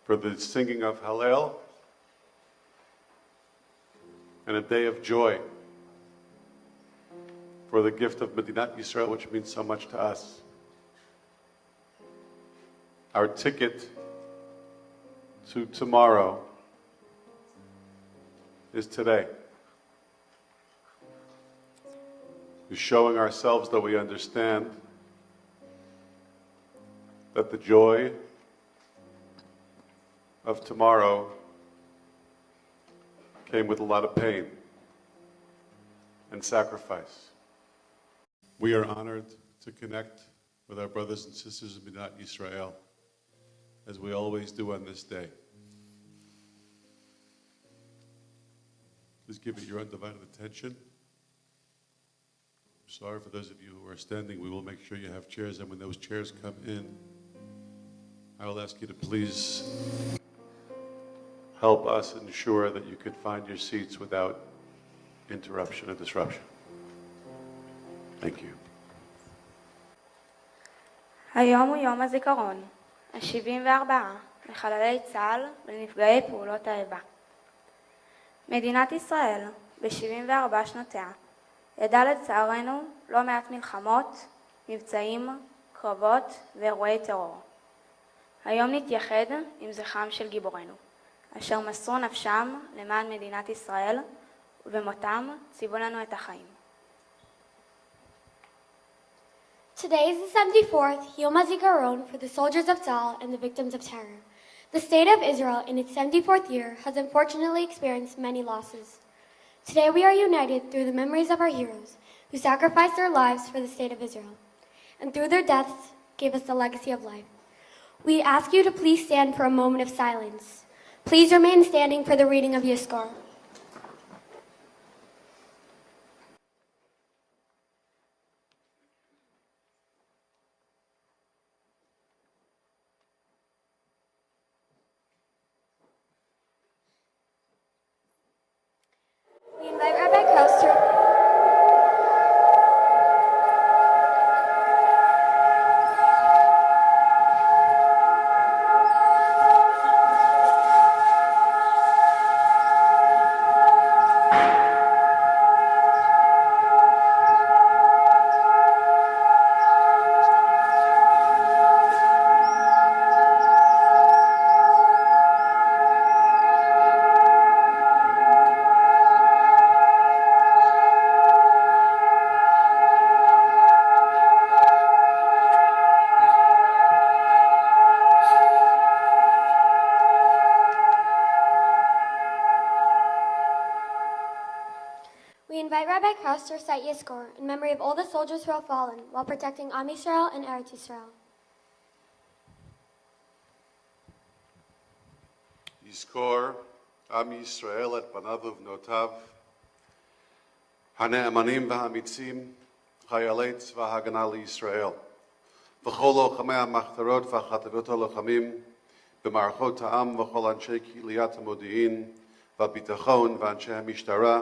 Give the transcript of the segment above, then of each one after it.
for the singing of Hallel, and a day of joy for the gift of Medinat Yisrael, which means so much to us. Our ticket to tomorrow is today. We're showing ourselves that we understand that the joy of tomorrow came with a lot of pain and sacrifice. We are honored to connect with our brothers and sisters of Medinat Yisrael, as we always do on this day. Please give it your undivided attention. I'm sorry for those of you who are standing. We will make sure you have chairs, and when those chairs come in, I will ask you to please help us ensure that you can find your seats without interruption or disruption. Thank you. היום הוא יום הזיכרון, ה-74 לחללי צה"ל ולנפגעי פעולות האיבה. מדינת ישראל, ב-74 שנותיה, ידעה לצערנו לא מעט מלחמות, מבצעים, קרבות ואירועי טרור. היום נתייחד עם זכרם של גיבורינו, אשר מסרו נפשם למען מדינת ישראל, ובמותם ציוו לנו את החיים. Today is the 74th Yom HaZikaron for the soldiers of Tzahal and the victims of terror. The state of Israel in its 74th year has unfortunately experienced many losses. Today we are united through the memories of our heroes who sacrificed their lives for the state of Israel, and through their deaths gave us the legacy of life. We ask you to please stand for a moment of silence. Please remain standing for the reading of Yizkor. We invite Rabbi Kraus to recite Yizkor in memory of all the soldiers who have fallen while protecting Am Yisrael and Eretz Yisrael. יזכור עם ישראל את בניו ובנותיו, הנאמנים והאמיצים, חיילי צבא ההגנה לישראל, וכל לוחמי המחתרות והחטיבות הלוחמים, במערכות העם וכל אנשי קהיליית המודיעין והביטחון ואנשי המשטרה,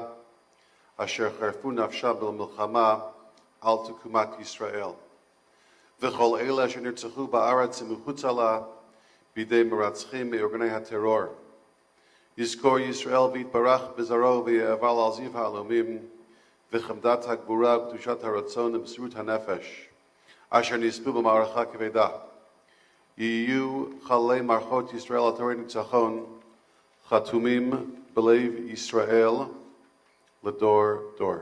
אשר חרפו נפשם במלחמה על תקומת ישראל, וכל אלה אשר נרצחו בארץ ומחוצה לה בידי מרצחים מארגוני הטרור. יזכור ישראל ויתברך בזרעו ויאבל על זיו העלומים, וחמדת הגבורה וקדושת הרצון ומסירות הנפש, אשר נספו במערכה כבדה. יהיו חללי מערכות ישראל על תורי ניצחון, חתומים בלב ישראל, לדור דור.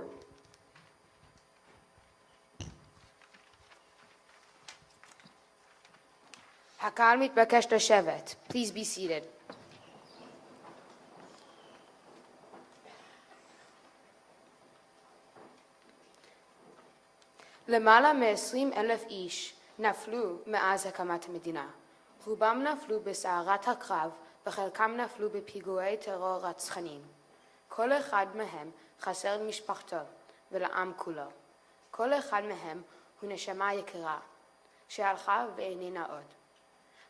הקהל מתבקש לשבת. Please be seated. למעלה מ-20,000 איש נפלו מאז הקמת המדינה. רובם נפלו בסערת הקרב וחלקם נפלו בפיגועי טרור רצחניים. כל אחד מהם חסר למשפחתו ולעם כולו. כל אחד מהם הוא נשמה יקרה שהלכה ואיננה עוד.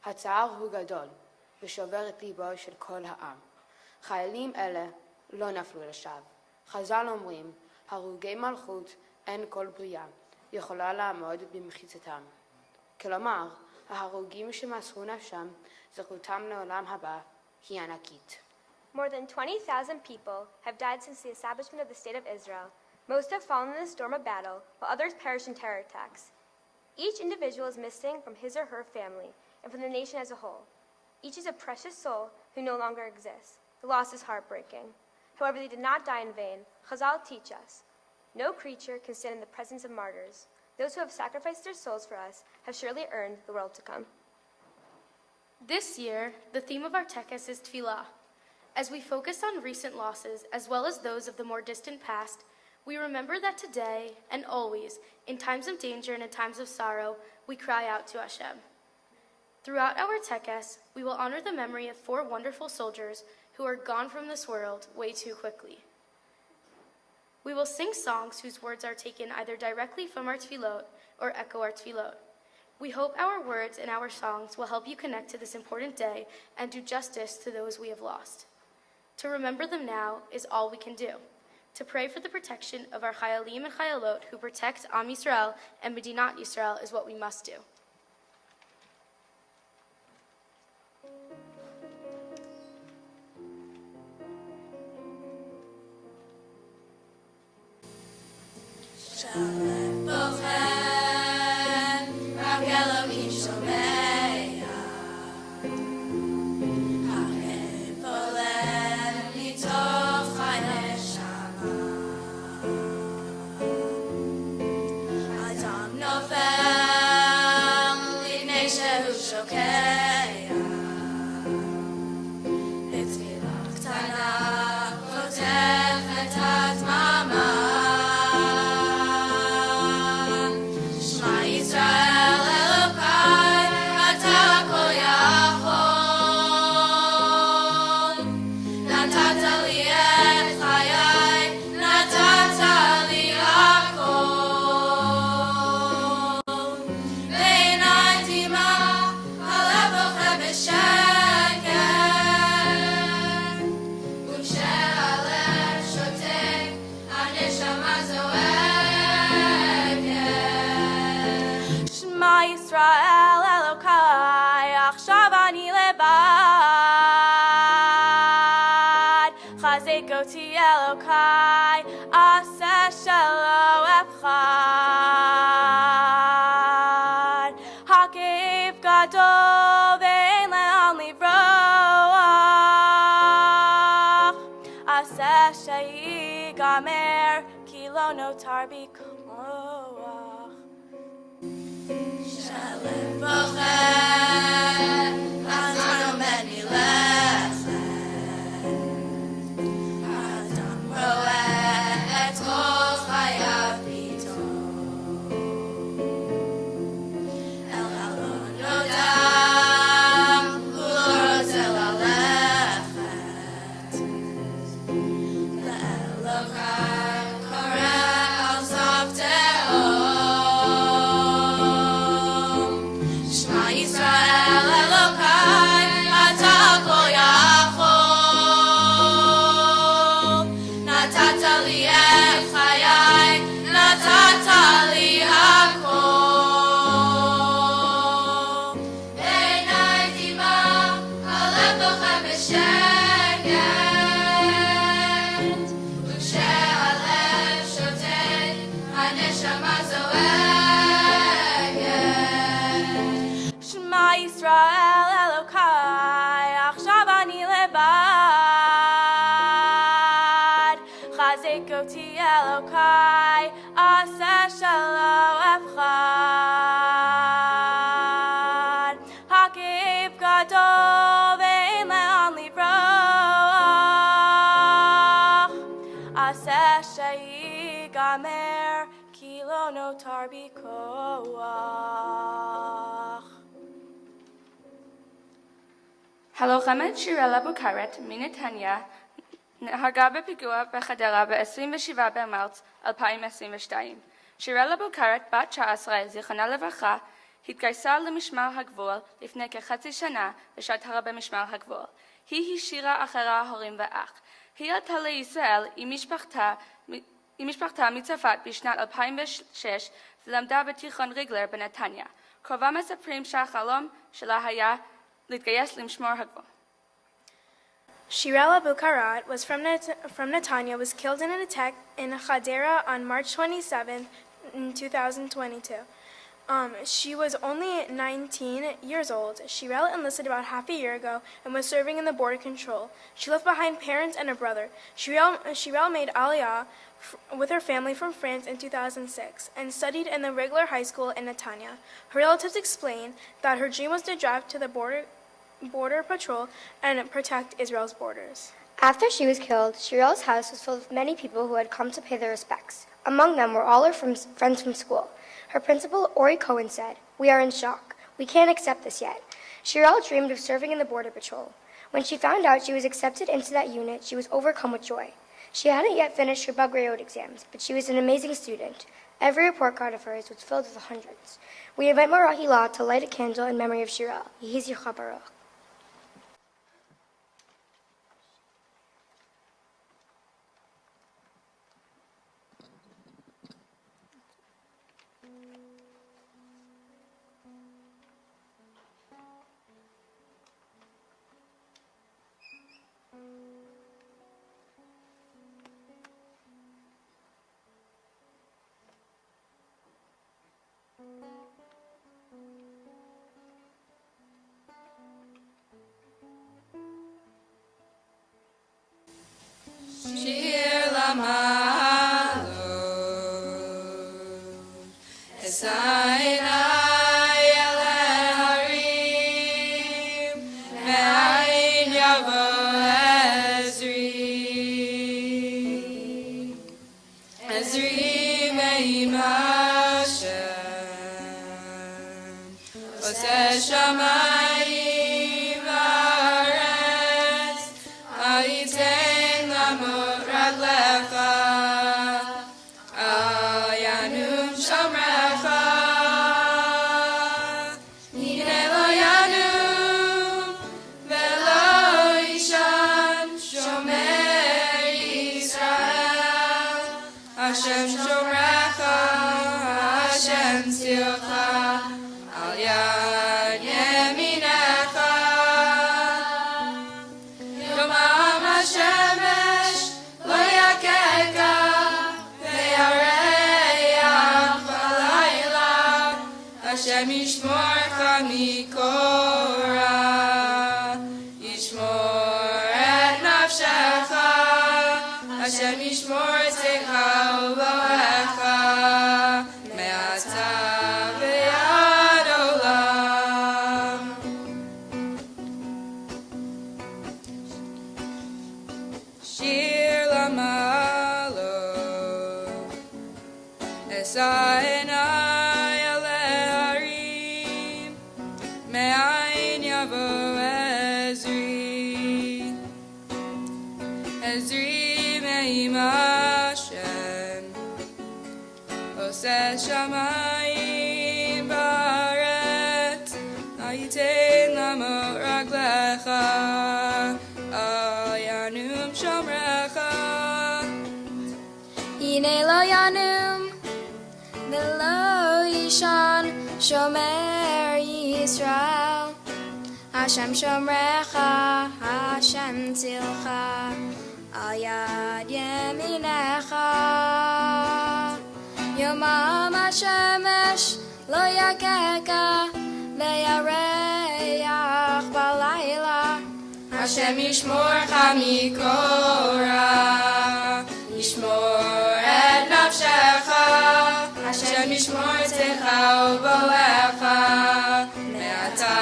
הצער הוא גדול ושובר את ליבו של כל העם. חיילים אלה לא נפלו לשווא. חז"ל אומרים, הרוגי מלכות אין כל בריאה יכולה לעמוד במחיצתם. כלומר, ההרוגים שמסרו נפשם, זכותם לעולם הבא היא ענקית. More than 20,000 people have died since the establishment of the State of Israel. Most have fallen in the storm of battle, while others perished in terror attacks. Each individual is missing from his or her family and from the nation as a whole. Each is a precious soul who no longer exists. The loss is heartbreaking. However, they did not die in vain. Chazal teach us, no creature can stand in the presence of martyrs. Those who have sacrificed their souls for us have surely earned the world to come. This year, the theme of our tekes is Tefillah. As we focus on recent losses, as well as those of the more distant past, we remember that today and always, in times of danger and in times of sorrow, we cry out to Hashem. Throughout our tekes, we will honor the memory of 4 wonderful soldiers who are gone from this world way too quickly. We will sing songs whose words are taken either directly from our tefillot or echo our tefillot. We hope our words and our songs will help you connect to this important day and do justice to those we have lost. To remember them now is all we can do. To pray for the protection of our chayalim and chayalot who protect Am Yisrael and Medinat Yisrael is what we must do. הלוחמת שירלה בוקרת מנתניה נהרגה בפיגוע בחדרה ב-27 במרץ 2022. שירלה בוקרת, בת 19, זיכרונה לברכה, התגייסה למשמר הגבול לפני כחצי שנה ושרתה במשמר הגבול. היא השאירה אחריה הורים ואח. היא עלתה לישראל עם משפחתה מצרפת בשנת 2006 ולמדה בתיכון ריגלר בנתניה. קרובה מספרים שהחלום שלה היה להתגייס למשמר הגבול. Shirelle Abu-Karat was from Netanya, was killed in an attack in Hadera on March 27, 2022. She was only 19 years old. Shirelle enlisted about half a year ago and was serving in the border control. She left behind parents and a brother. Shirelle made Aliyah with her family from France in 2006 and studied in the regular high school in Netanya. Her relatives explained that her dream was to drive to the border patrol and protect Israel's borders. After she was killed, Shirelle's house was filled with many people who had come to pay their respects. Among them were all her friends from school. Her principal, Ori Cohen, said, "We are in shock. We can't accept this yet." Shirelle dreamed of serving in the border patrol. When she found out she was accepted into that unit, she was overcome with joy. She hadn't yet finished her Bagrayot exams, but she was an amazing student. Every report card of hers was filled with hundreds. We invite Marahila to light a candle in memory of Shirelle. Yehi Zichra Baruch. Shir Lamalo Esainai Eleharim Me'ain Yavo Ezri Me'im Hashem Oseh Shamayim Va'aretz Ha'itein Lamot Raglecha Yanum Shomrecha Hine Lo Yanum Velo Ishan Shomer Yisrael Hashem Shomrecha Hashem Tzilcha Al Yad Yeminecha Yom HaShemesh Lo Yakeka Ve'yareach V'layla Hashem Yishmorcha Mikora Yishmor et nafshecha Hashem Yishmor Tzecha U'Lohecha Me'ata ve'ad olam Shir Lamalo Esainai Eleharim Me'ain Yavo Ezri Me'im Hashem Oseh Shamayim Va'aretz Ha'itein Lamot Raglecha Al Yanum Shomrecha Hine Lo Yanum Velo Ishan Shomer Yisrael Hashem Shomrecha Hashem Tzilcha Al Yad Yeminecha Yom HaShemesh Lo Yakeka Ve'yareach V'layla Hashem Yishmorcha Mikora Yishmor et nafshecha Hashem Yishmor Tzecha U'Lohecha Me'ata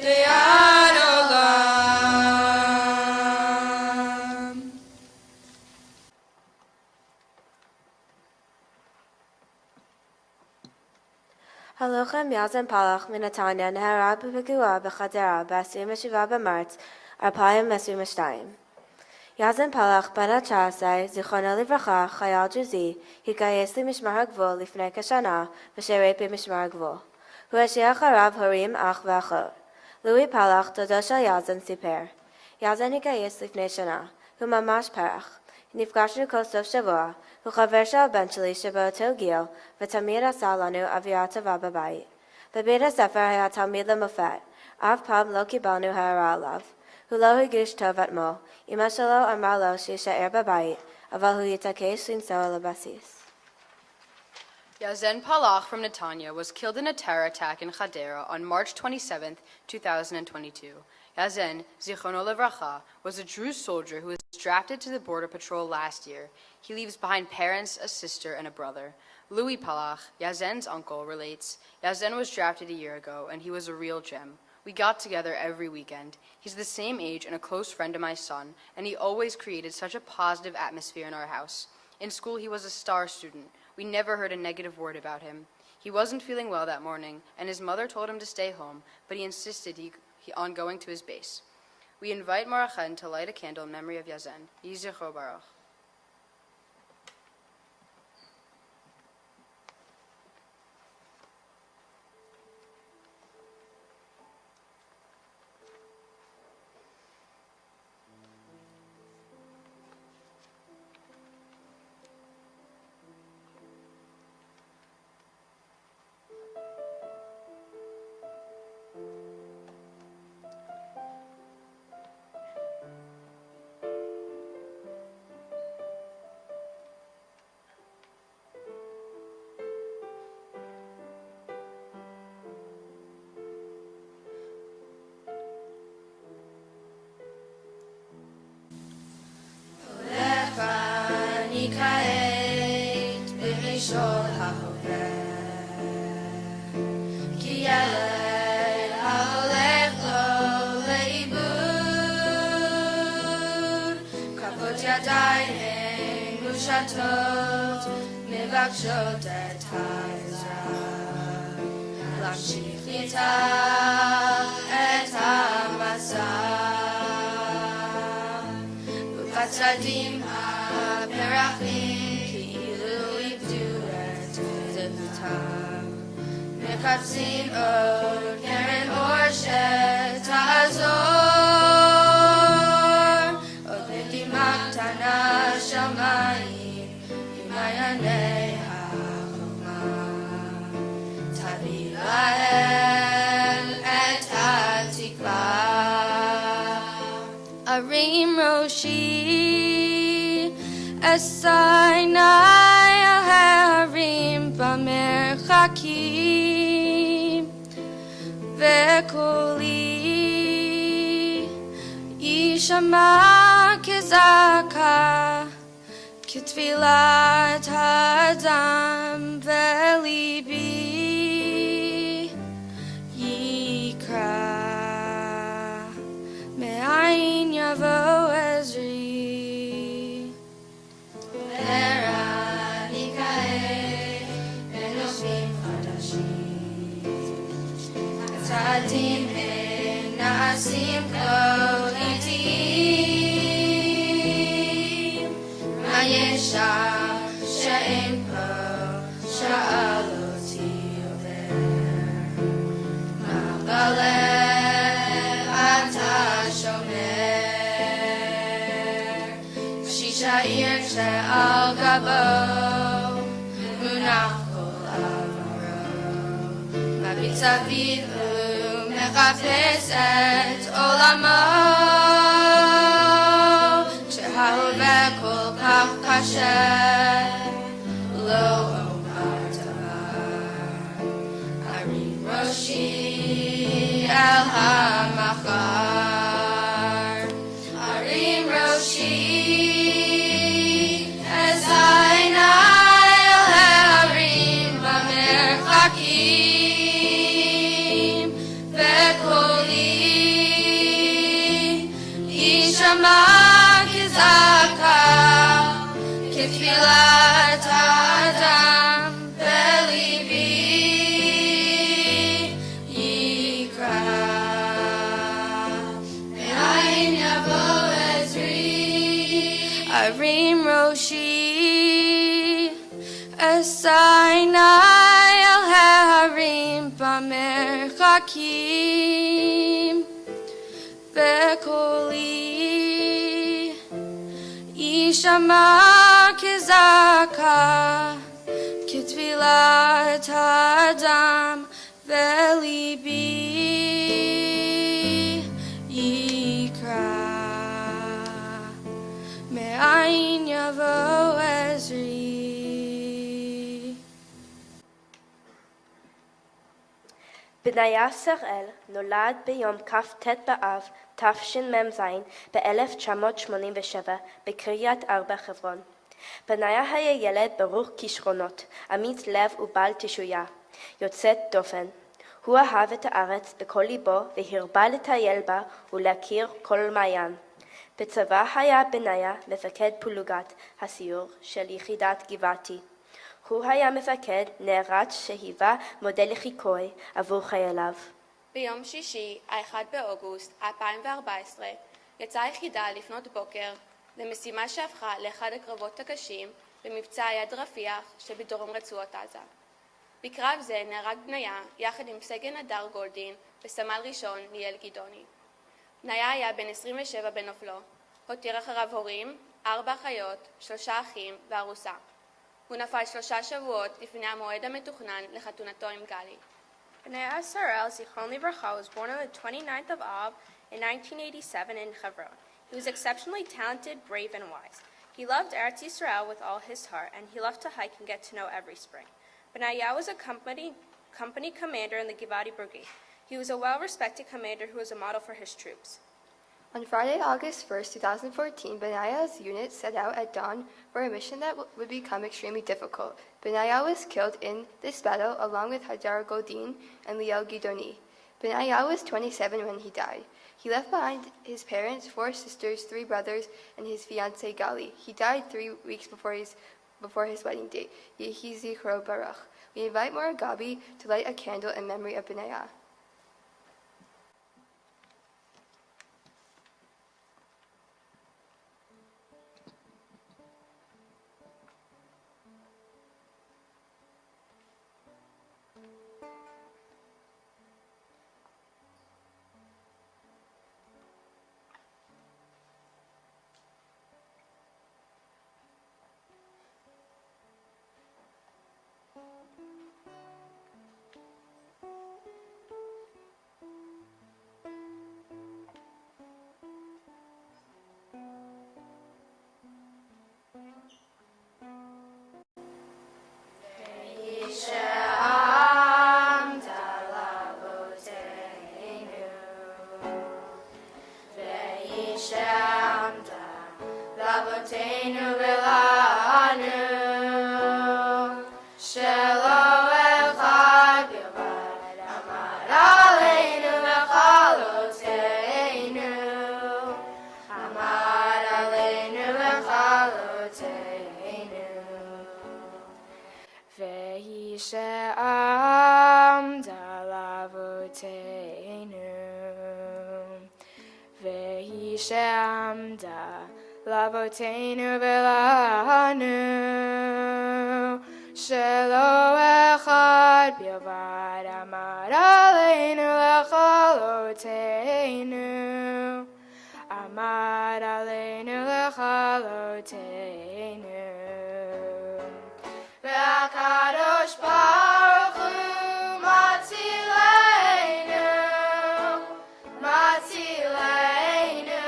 ve'ad olam Halochem Yazen Palach Minatanya Neharab B'Pigua B'Chadera ב-27 במרץ 2022. Yazen Palach בן ה-19, זיכרונו לברכה, חייל ג'וזי, התגייס למשמר הגבול לפני כשנה ושירת במשמר הגבול. הוא השאיר אחריו הורים, אח ואחות. לואי פלח, דודו של יזן, סיפר. יזן התגייס לפני שנה. הוא ממש פרח. נפגשנו כל סוף שבוע, הוא חבר של הבן שלי שבאותו גיל, ותמיד עשה לנו אווירה טובה בבית. בבית הספר היה תלמיד למופת, אף פעם לא קיבלנו הערה עליו. הוא לא הרגיש טוב אתמול, אמא שלו אמרה לו שיישאר בבית, אבל הוא התעקש לנסוע לבסיס. Yazen Palach from Netanya was killed in a terror attack in Hadera on March 27, 2022. Yazen, Zichrono Levracha, was a Druze soldier who was drafted to the border patrol last year. He leaves behind parents, a sister, and a brother. Louis Palach, Yazen's uncle, relates, Yazen was drafted a year ago, and he was a real gem. We got together every weekend. He's the same age and a close friend of my son, and he always created such a positive atmosphere in our house. In school, he was a star student. We never heard a negative word about him. He wasn't feeling well that morning, and his mother told him to stay home, but he insisted on going to his base. We invite Marachen to light a candle in memory of Yazen. Yeh Zichro Baruch. כעת בראשון ההווה, כי ילד ההולך לו לאיבוד, כפות ידיים הן מושטות, מבקשות את העזרה, להמשיך איתך את המסע, ובצדים הפרחים כאילו איבדו את זהותם, מחפשים עוד קרן אור שתעזור, עוד נדימה קטנה של מים עם מעייני החוכמה, תביא להם את התקווה. ארים ראשי אסייני על ההרים במרחקים, וקולי יישמע כזעקה, כתפילת האדם בליבי יקרא, מאין יבוא עזרי. אני כעת בנושאים חדשים, הצעדים הם נעשים כה איטיים, מה יש שם שאין פה, שאל אותי עובר, מה בלב אתה שומר, שישאיר שעל גבו מונח כל עברו, מביט סביב ומחפש את עולמו, כשההווה כל כך קשה לא אומר דבר, ארים ראשי אל המחר, ארים ראשי אזי אל ההרים במרחקים, וקולי יישמע כזעקה, כתפילת האדם בליבי יקרא, מאין יבוא עזרי. ארים ראשי אסייני על ההרים במרחקים, וקולי יישמע כזעקה, כתפילת האדם, וליבי יקרא. מאין יבוא עזרי. בניה שראל נולד ביום כ"ט באב תשמ"ז ב-1987 בקריית ארבע חברון. בניה היה ילד ברוך כישרונות, אמיץ לב ובעל תשויה, יוצאת דופן. הוא אהב את הארץ בכל ליבו והרבה לטייל בה ולהכיר כל מעיין. בצבא היה בניה מפקד פלוגת הסיור של יחידת גבעתי. הוא היה מפקד נערץ שהיווה מודל לחיקוי עבור חייליו. ביום שישי, ה-1 באוגוסט 2014, יצאה היחידה לפנות בוקר למשימה שהפכה לאחד הקרבות הקשים במבצע יד רפיח שבדרום רצועת עזה. בקרב זה נהרג בניה יחד עם סגן הדר גולדין וסמל ראשון ליאל גדעוני. בניה היה בן 27 בנופלו, הותיר אחריו הורים, 4 אחיות, 3 אחים וארוסה. הוא נפל 3 שבועות לפני המועד המתוכנן לחתונתו עם גלי. Banaya Shirelle, Zichron Livracha, was born on the 29th of Av in 1987 in Hebron. He was exceptionally talented, brave, and wise. He loved Eretz Yisrael with all his heart, and he loved to hike and get to know every spring. Banaya was a company commander in the Givati Brigade. He was a well-respected commander who was a model for his troops. On Friday, August 1st, 2014, Banaya's unit set out at dawn for a mission that would become extremely difficult. Banaya was killed in this battle along with Hadar Godin and Liel Gidoni. Banaya was 27 when he died. He left behind his parents, 4 sisters, 3 brothers, and his fiancée Gali. He died 3 weeks before his wedding date. Yehi Zichro Baruch. We invite Mora Gabi to light a candle in memory of Banaya. Lavotenu velanu shelo echad bilvad amad aleinu lechalotenu amad aleinu lechalotenu ve'akadosh baruch hu matzilenu matzilenu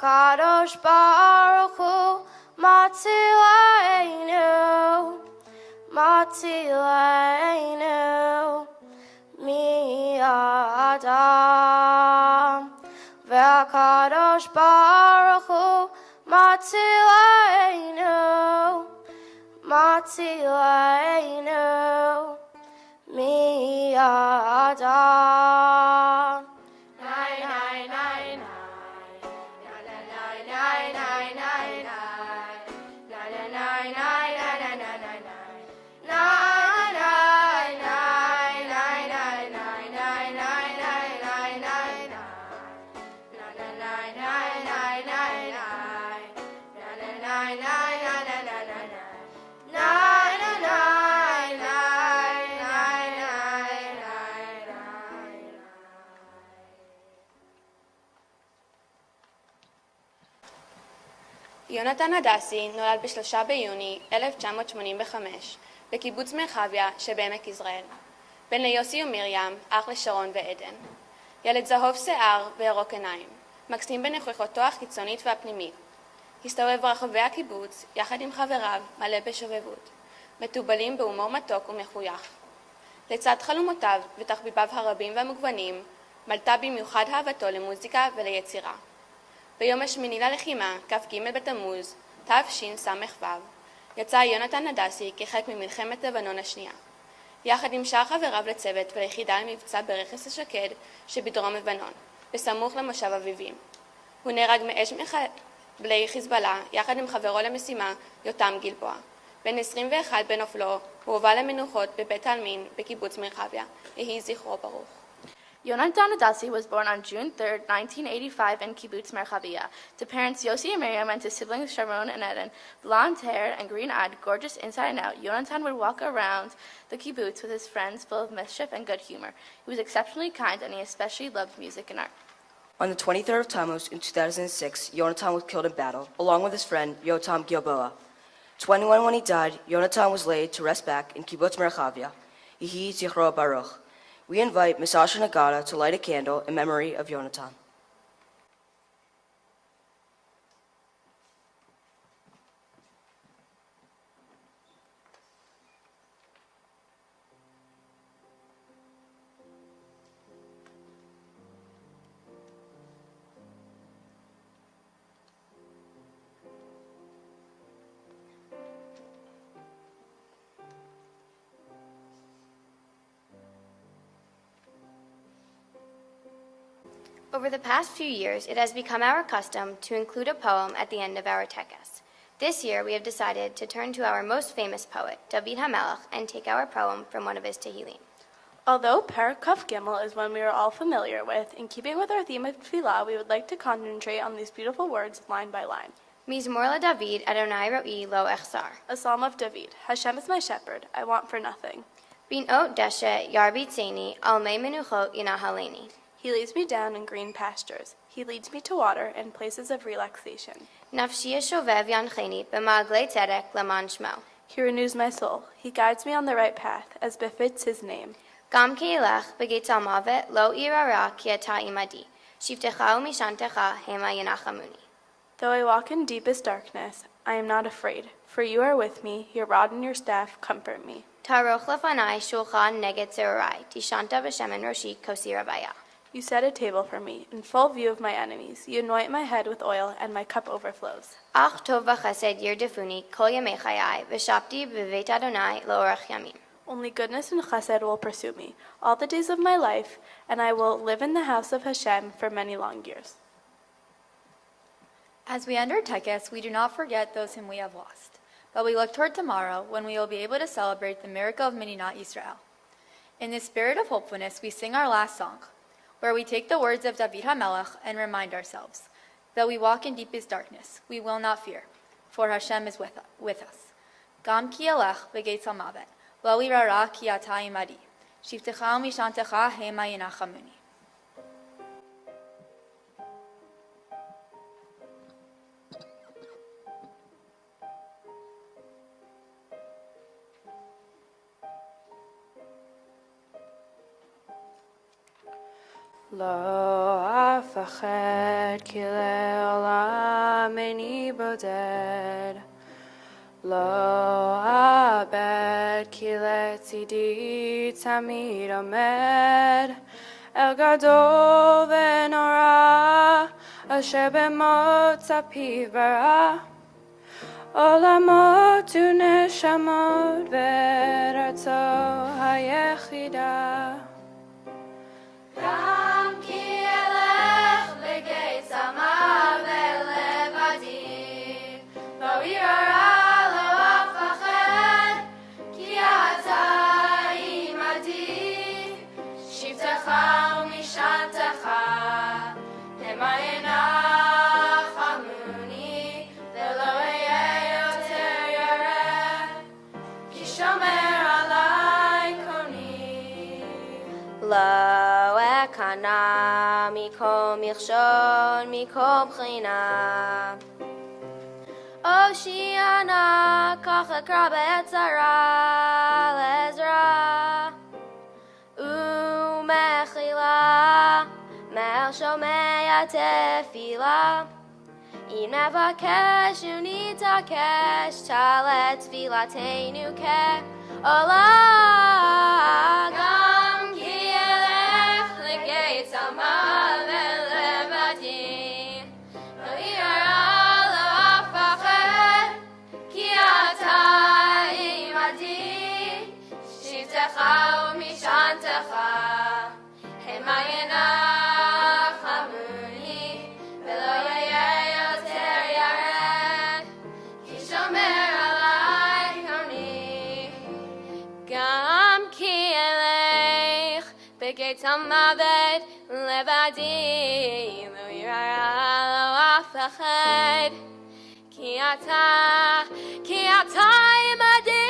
Kadosh Baruch Hu Matzilenu Matzilenu Mi Adam Ve'Kadosh Kadosh Baruch Hu, Matzileinu, Matzileinu, mi'adam. Nai, nai, nai, nai, nai, nai, nai, nai, nai, nai, nai, יונתן הדסי נולד ב-3 ביוני 1985 בקיבוץ מרחביה שבעמק יזרעאל. בן ליוסי ומרים, אח לשרון ועדן. ילד זהוב שיער וירוק עיניים, מקסים בנוכחותו החיצונית והפנימית. הסתובב ברחבי הקיבוץ יחד עם חבריו מלא בשובבות, מתובלים בהומור מתוק ומחוייך. לצד חלומותיו ותחביביו הרבים והמגוונים, מלטה במיוחד אהבתו למוזיקה וליצירה. ביום השמיני ללחימה, כ"ג בתמוז, תשס"ו, יצא יונתן הדסי כחלק ממלחמת לבנון השנייה. יחד עם שאר חבריו לצוות וליחידה למבצע ברכס השקד שבדרום לבנון, בסמוך למושב אביבים. הוא נהרג מאש מחבלי חיזבאללה יחד עם חברו למשימה יותם גלבוע. בן 21 בנופלו, הוא הובא למנוחות בבית העלמין בקיבוץ מרחביה. יהי זכרו ברוך. Yonatan Adasi was born on June 3, 1985 in Kibbutz Merchavia to parents Yossi and Miriam and to siblings Sharon and Eden. Blonde hair and green-eyed, gorgeous inside and out, Yonatan would walk around the kibbutz with his friends full of mischief and good humor. He was exceptionally kind and he especially loved music and art. On the 23rd of Tammuz in 2006, Yonatan was killed in battle, along with his friend Yotam Gilboa. 21 when he died, Yonatan was laid to rest back in Kibbutz Merchavia. Yehi Zichro Baruch. We invite Ms. Asha Nagata to light a candle in memory of Yonatan. Over the past few years, it has become our custom to include a poem at the end of our tekes. This year, we have decided to turn to our most famous poet, David HaMelech, and take our poem from one of his Tehillim. Although Perek Kaf Gimel is one we are all familiar with, in keeping with our theme of Tefillah, we would like to concentrate on these beautiful words line by line. Mizmor LaDavid, Adonai Ro'i Lo Echsar. A psalm of David. Hashem is my shepherd, I want for nothing. Bin'ot Deshe Yarbitzeni, Al Mei Menuchot Yinahaleni. He leads me down in green pastures. He leads me to water and places of relaxation. Nafshi Shovev Yancheni, B'maglei Tzedek Laman Shmo. He renews my soul. He guides me on the right path, as befits his name. Gam Keilech B'getz Almavet Lo Irara Ki Ata Imadi. Shivtecha Umishantecha Hema Yenachamuni. Though I walk in deepest darkness, I am not afraid, for you are with me, your rod and your staff comfort me. Taroch Lefanai Shulchan Neged Zerurai, Tishanta B'Shemen Roshi Kosi Rabaya. You set a table for me, in full view of my enemies. You anoint my head with oil, and my cup overflows. Ach tov v'chesed yirdefuni kol yamei chayai, v'shapti b'veit Adonai lo'orach yamim. Only goodness and chesed will pursue me all the days of my life, and I will live in the house of Hashem for many long years. As we end our tekes, we do not forget those whom we have lost, but we look toward tomorrow when we will be able to celebrate the miracle of Medinat Yisrael. In the spirit of hopefulness, we sing our last song, where we take the words of David HaMelech and remind ourselves, though we walk in deepest darkness, we will not fear, for Hashem is with us. Gam ki elech v'getz ha'mavet, lo irara ki ata imadi, shivtecha u'mishantecha hema yenachamuni. לא אפחד כי לעולם איני בודד, לא אאבד כי לצידי תמיד עומד, אל גדול ונורא אשר במוצא פיו ברא עולמות ונשמות בארצו היחידה. גם כי אלך בגיא צמא ולבדי, לא ירא לא אפחד, כי אתה עמדי, שבטך ומשענתך המה ינחמוני, ולא אהיה יותר ירא, כי שומר עלי קוני. לא אכנע מכל מכשול, מכל בחינה. הושיענה, כך אקרא בעת צרה לעזרה. ומחילה, מהר שומע תפילה. אם נבקש ונתעקש, תעלה תפילתנו כעולה. גם כי אלך לגיא צמא ולבדי, לא ירא לא אפחד, כי אתה עמדי, שבטך ומשענתך המה ינחמוני, ולא אהיה יותר ירא, כי שומר עלי קוני. גם כי אלך בגיא המוות לבדי, לא ירא לא אפחד, כי אתה עמדי.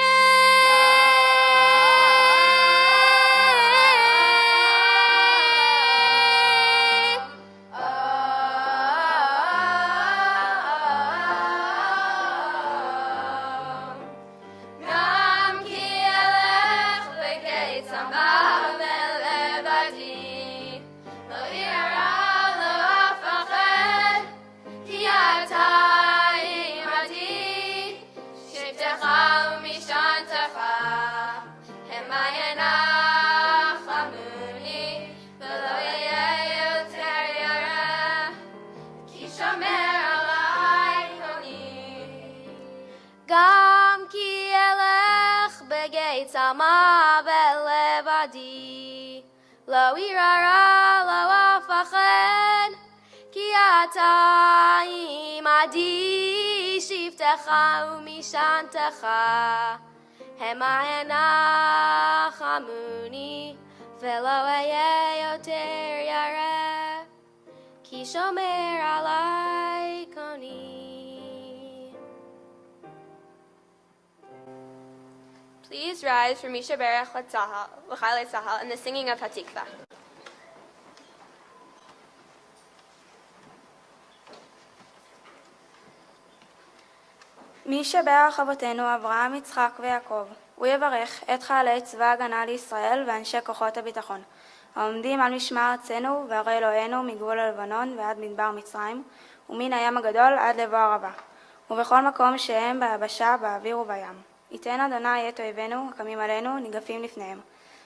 גם כי אלך בגיא צמא ולבדי, לא ירא לא אפחד, כי אתה עמדי, שבטך ומשענתך המה ינחמוני, ולא אהיה יותר ירא, כי שומר עלי קוני. גם כי אלך בגיא צמא ולבדי, לא ירא לא אפחד, כי אתה עמדי, שבטך ומשענתך המה ינחמוני, ולא אהיה יותר ירא, כי שומר עלי קוני. Please rise for Misha Berach L'Chayle Tzahal and the singing of Hatikva. מי שברך אבותינו אברהם, יצחק ויעקב, הוא יברך את חיילי צבא הגנה לישראל ואנשי כוחות הביטחון, העומדים על משמר ארצנו וערי אלוהינו מגבול הלבנון ועד מדבר מצרים, ומן הים הגדול עד לבוא הרבה, ובכל מקום שהם ביבשה, באוויר ובים. ייתן אדוני את אויבינו הקמים עלינו ניגפים לפניהם.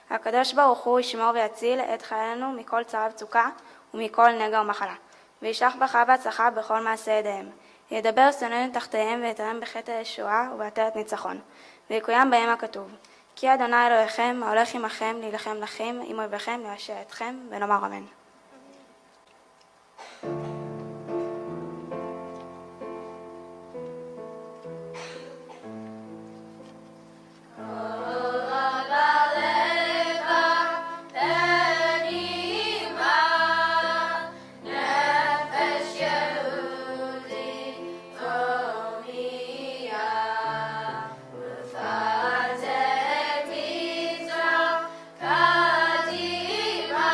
הקדוש ברוך הוא ישמור ויציל את חיילינו מכל צרה וצוקה ומכל נגע ומחלה, וישלח ברכה והצלחה בכל מעשה ידיהם. ידבר שונאינו תחתיהם ויתרם בחטא הישועה ובעטרת ניצחון, ויקוים בהם הכתוב, כי אדוני אלוהיכם ההולך עמכם להילחם לכם עם אויביכם להושיע אתכם, ונאמר אמן. Kadima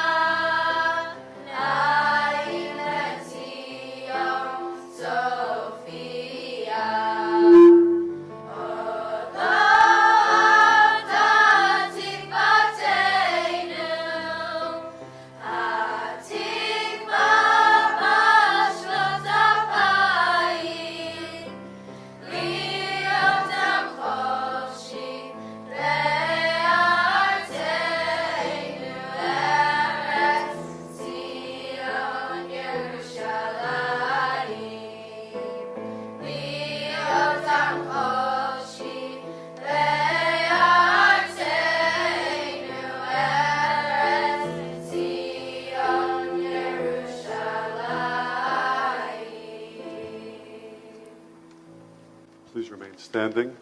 Please remain standing.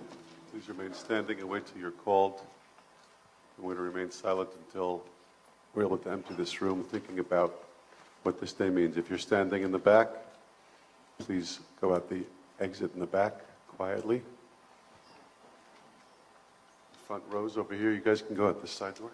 Please remain standing and wait till you're called. I'm going to remain silent until we're able to empty this room, thinking about what this day means. If you're standing in the back, please go out the exit in the back quietly. Front rows over here, you guys can go out this side door.